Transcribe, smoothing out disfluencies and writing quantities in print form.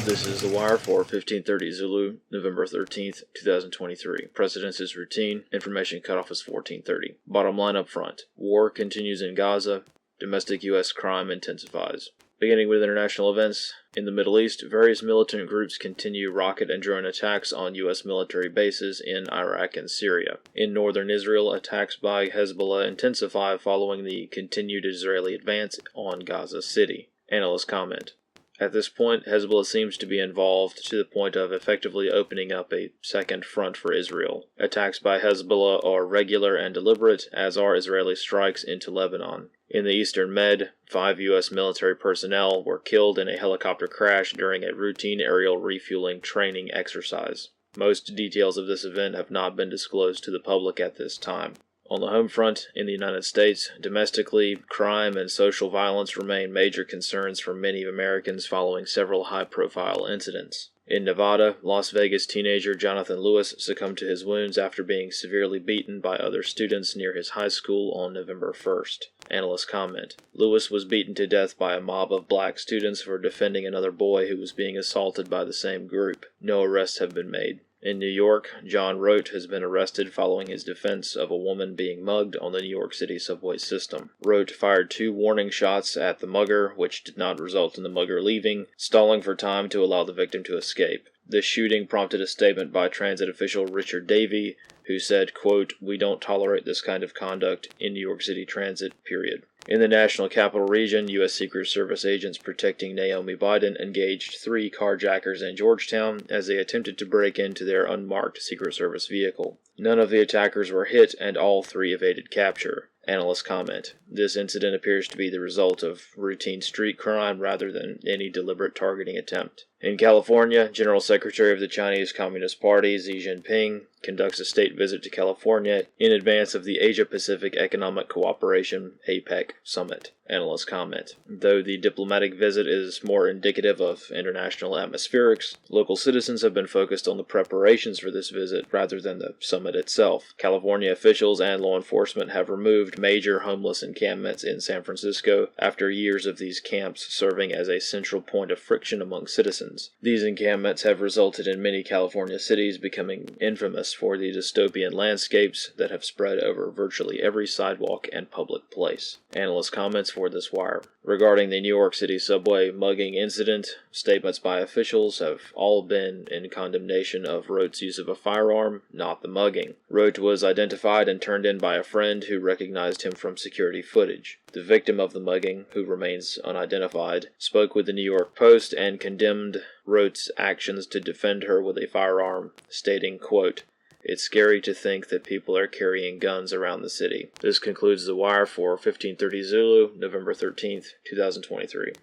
This is The Wire for 1530 Zulu, November 13th, 2023. Precedence is routine. Information cutoff is 1430. Bottom line up front. War continues in Gaza. Domestic U.S. crime intensifies. Beginning with international events, in the Middle East, various militant groups continue rocket and drone attacks on U.S. military bases in Iraq and Syria. In northern Israel, attacks by Hezbollah intensify following the continued Israeli advance on Gaza City. Analysts comment. At this point, Hezbollah seems to be involved to the point of effectively opening up a second front for Israel. Attacks by Hezbollah are regular and deliberate, as are Israeli strikes into Lebanon. In the Eastern Med, 5 U.S. military personnel were killed in a helicopter crash during a routine aerial refueling training exercise. Most details of this event have not been disclosed to the public at this time. On the home front, in the United States, domestically, crime and social violence remain major concerns for many Americans following several high-profile incidents. In Nevada, Las Vegas teenager Jonathan Lewis succumbed to his wounds after being severely beaten by other students near his high school on November 1st. Analysts comment. Lewis was beaten to death by a mob of black students for defending another boy who was being assaulted by the same group. No arrests have been made. In New York, John Rote has been arrested following his defense of a woman being mugged on the New York City subway system. Rote fired 2 warning shots at the mugger, which did not result in the mugger leaving, stalling for time to allow the victim to escape. This shooting prompted a statement by transit official Richard Davey, who said, quote, "We don't tolerate this kind of conduct in New York City Transit, period." In the National Capital Region, U.S. Secret Service agents protecting Naomi Biden engaged 3 carjackers in Georgetown as they attempted to break into their unmarked Secret Service vehicle. None of the attackers were hit, and all 3 evaded capture. Analysts comment. This incident appears to be the result of routine street crime rather than any deliberate targeting attempt. In California, General Secretary of the Chinese Communist Party, Xi Jinping, conducts a state visit to California in advance of the Asia-Pacific Economic Cooperation (APEC) summit. Analysts comment. Though the diplomatic visit is more indicative of international atmospherics, local citizens have been focused on the preparations for this visit rather than the summit itself. California officials and law enforcement have removed major homeless encampments in San Francisco after years of these camps serving as a central point of friction among citizens. These encampments have resulted in many California cities becoming infamous for the dystopian landscapes that have spread over virtually every sidewalk and public place. Analyst comments for this wire. Regarding the New York City subway mugging incident, statements by officials have all been in condemnation of Rote's use of a firearm, not the mugging. Rote was identified and turned in by a friend who recognized him from security footage. The victim of the mugging, who remains unidentified, spoke with the New York Post and condemned Rote's actions to defend her with a firearm, stating, quote, "It's scary to think that people are carrying guns around the city." This concludes The Wire for 1530 Zulu, November 13th, 2023.